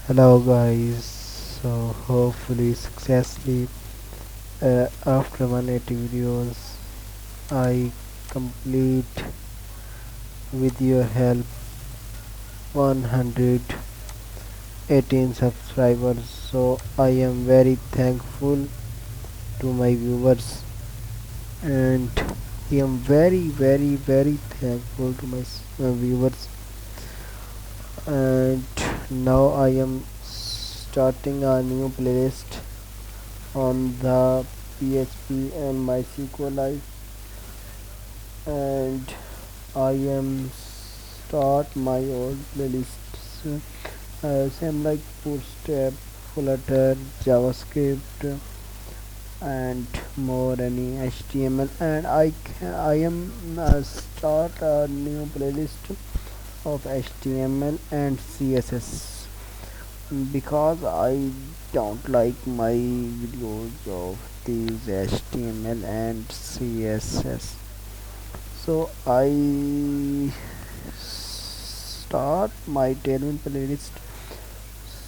Hello guys, so hopefully successfully after 180 videos I complete with your help 118 subscribers, so I am very thankful to my viewers, and I am very thankful to my viewers. And now I am starting a new playlist on the PHP and MySQLite, and I am start my old playlists, same like Bootstrap, Flutter, JavaScript, and more any HTML, and I am start a new playlist of HTML and CSS because I don't like my videos of these HTML and CSS. So I start my Tailwind playlist.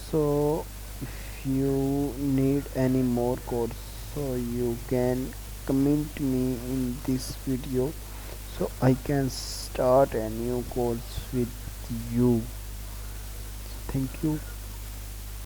So if you need any more codes, so you can comment me in this video so I can start a new course with you. Thank you.